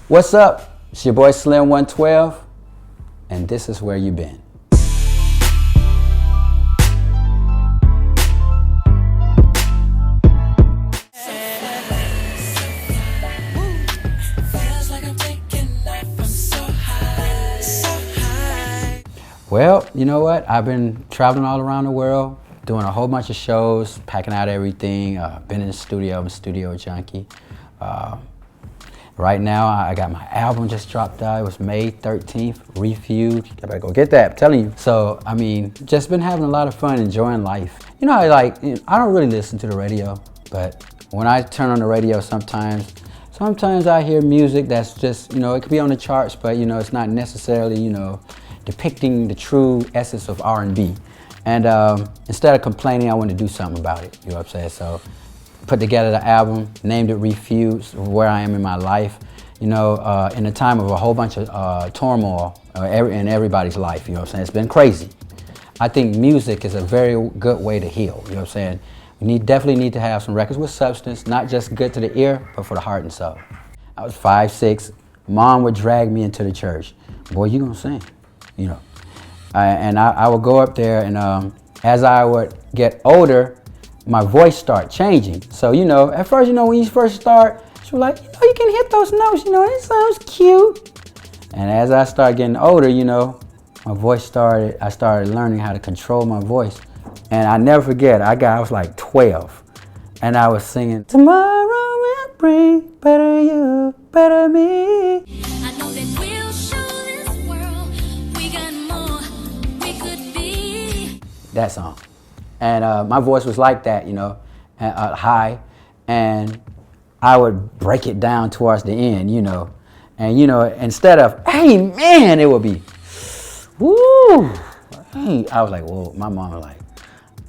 What's up? It's your boy Slim 112, and this is where you've been. Well, you know what? I've been traveling all around the world, doing a whole bunch of shows, packing out everything. Been in the studio. I'm a studio junkie. Right now, I got my album just dropped out. It was May 13th, Refueled. I better go get that, I'm telling you. So, I mean, just been having a lot of fun, enjoying life. You know, I don't really listen to the radio, but when I turn on the radio sometimes I hear music that's just, you know, it could be on the charts, but, you know, it's not necessarily, you know, depicting the true essence of R&B. And instead of complaining, I wanted to do something about it, you know what I'm saying? So, put together the album, named it Refueled, where I am in my life, you know, in a time of a whole bunch of turmoil in everybody's life, you know what I'm saying? It's been crazy. I think music is a very good way to heal, you know what I'm saying? We definitely need to have some records with substance, not just good to the ear, but for the heart and soul. I was 5, 6, Mom would drag me into the church. Boy, you gonna sing, you know. And I would go up there, and as I would get older, my voice started changing. So, you know, at first, you know, when you first start, she was like, you know, you can hit those notes, you know, it sounds cute. And as I started getting older, you know, I started learning how to control my voice. And I never forget, I was like 12, and I was singing, tomorrow will bring better you, better me. I know that we'll show this world we got more we could be. That song. And my voice was like that, you know, high, and I would break it down towards the end, you know. And, you know, instead of, hey, man, it would be, woo, hey. I was like, well, my mom was like,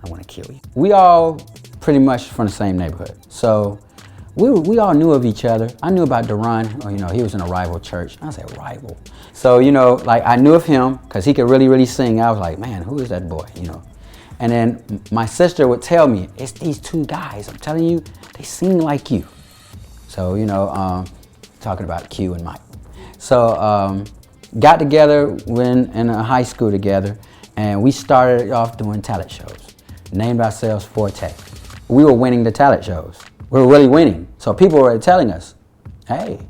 I want to kill you. We all pretty much from the same neighborhood. So we all knew of each other. I knew about Duran, or, you know, he was in a rival church. I said, rival. So, you know, like I knew of him because he could really, really sing. I was like, man, who is that boy, you know? And then my sister would tell me, it's these two guys, I'm telling you, they sing like you. So, you know, talking about Q and Mike. So, got together when in high school together, and we started off doing talent shows. Named ourselves Forte. We were winning the talent shows. We were really winning. So people were telling us, hey,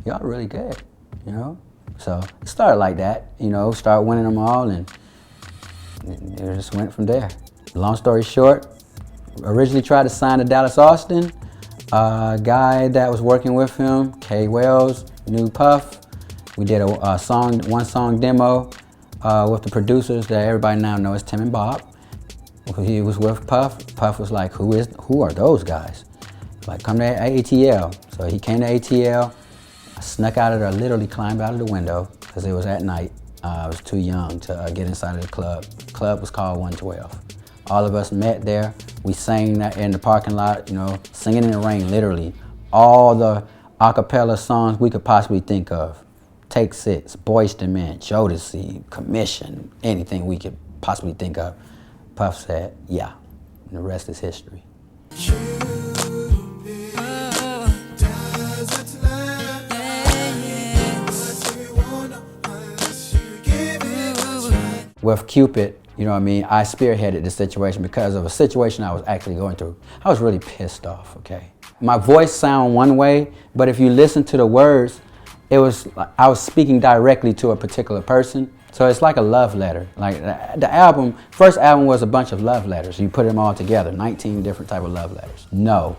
y'all really good, you know? So it started like that, you know, started winning them all, and it just went from there. Long story short, originally tried to sign to Dallas Austin. Guy that was working with him, K. Wells, knew Puff. We did a one song demo with the producers that everybody now knows, Tim and Bob. He was with Puff. Puff was like, who are those guys? Like, come to ATL. So he came to ATL. I snuck out of there, literally climbed out of the window because it was at night. I was too young to get inside of the club. The club was called 112. All of us met there. We sang in the parking lot, you know, singing in the rain, literally. All the a cappella songs we could possibly think of. Take 6, Boyz II Men, Jodeci, Commission, anything we could possibly think of. Puff said, yeah, and the rest is history. With Cupid, you know what I mean, I spearheaded the situation because of a situation I was actually going through. I was really pissed off, okay? My voice sounded one way, but if you listen to the words, I was speaking directly to a particular person. So it's like a love letter. Like the first album was a bunch of love letters. You put them all together, 19 different type of love letters. No,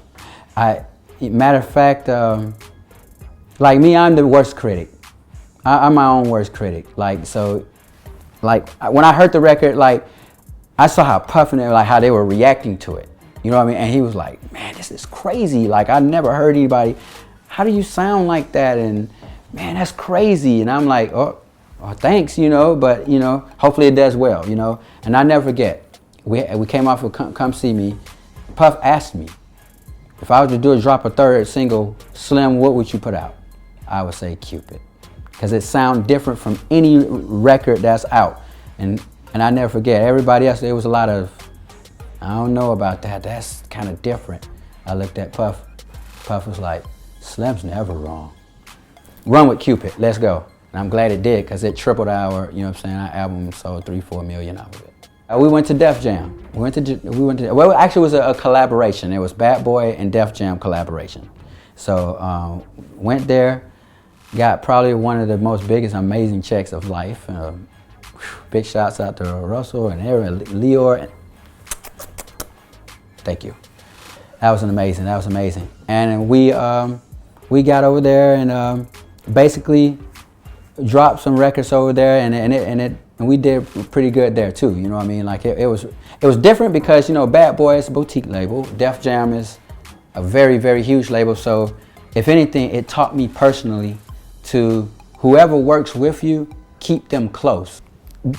matter of fact, like me, I'm the worst critic. I'm my own worst critic. Like when I heard the record, like I saw how Puff and like how they were reacting to it. You know what I mean? And he was like, man, this is crazy. Like I never heard anybody, how do you sound like that? And man, that's crazy. And I'm like, oh, thanks, you know, but you know, hopefully it does well, you know. And I never forget, we came off of Come See Me. Puff asked me, if I was to drop a third single, Slim, what would you put out? I would say Cupid. Because it sounds different from any record that's out. And I never forget, everybody else, there was a lot of, I don't know about that, that's kind of different. I looked at Puff. Puff was like, Slim's never wrong. run with Cupid, let's go. And I'm glad it did, because it tripled our, you know what I'm saying, our album sold 3-4 million out of it. We went to Def Jam. Well, actually it was a collaboration. It was Bad Boy and Def Jam collaboration. So went there, got probably one of the most biggest, amazing checks of life. Big shouts out to Russell and Aaron, Leor. Thank you. That was amazing. And we got over there and basically dropped some records over there, and we did pretty good there too. You know what I mean? Like it was different because, you know, Bad Boy is a boutique label. Def Jam is a very, very huge label. So if anything, it taught me personally to whoever works with you, keep them close.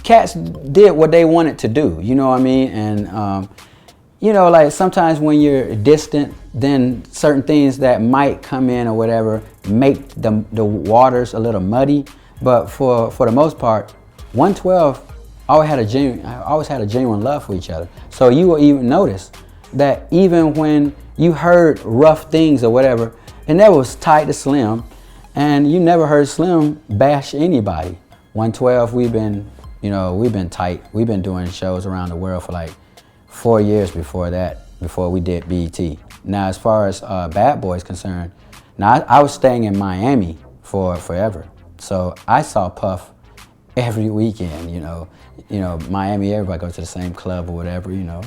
Cats did what they wanted to do. You know what I mean? And you know, like sometimes when you're distant, then certain things that might come in or whatever make the waters a little muddy. But for the most part, 112 always had a genuine love for each other. So you will even notice that even when you heard rough things or whatever, it never was tight to Slim, and you never heard Slim bash anybody. 112, we've been tight. We've been doing shows around the world for like 4 years before that, before we did BET. Now, as far as Bad Boy is concerned, now I was staying in Miami for forever. So I saw Puff every weekend, you know, Miami, everybody goes to the same club or whatever, you know.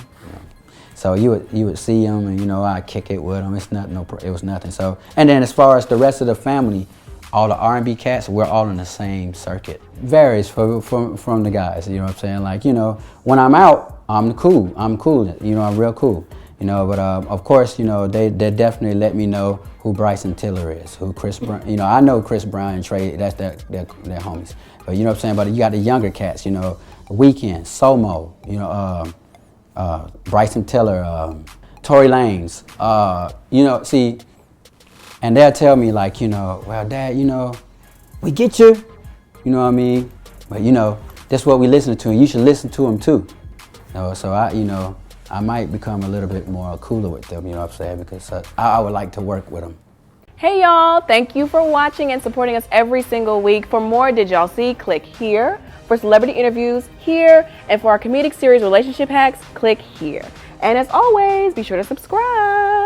So you would see him, and, you know, I'd kick it with him. It's nothing, it was nothing. So, and then as far as the rest of the family, all the R&B cats, we're all in the same circuit. Varies from the guys, you know what I'm saying? Like, you know, when I'm out, I'm cool, you know, I'm real cool. You know, but of course, you know, they definitely let me know who Bryson Tiller is, who Chris Brown. You know, I know Chris Brown and Trey, that's their homies. But you know what I'm saying? But you got the younger cats, you know, Weeknd, Somo, you know, Bryson Tiller, Tory Lanez, you know, see, and they'll tell me like, you know, well, Dad, you know, we get you know what I mean? But you know, that's what we listen to, and you should listen to them too. You know, so I might become a little bit more cooler with them, you know what I'm saying? Because I would like to work with them. Hey y'all, thank you for watching and supporting us every single week. For more Did Y'all See, click here. For celebrity interviews, here. And for our comedic series Relationship Hacks, click here. And as always, be sure to subscribe.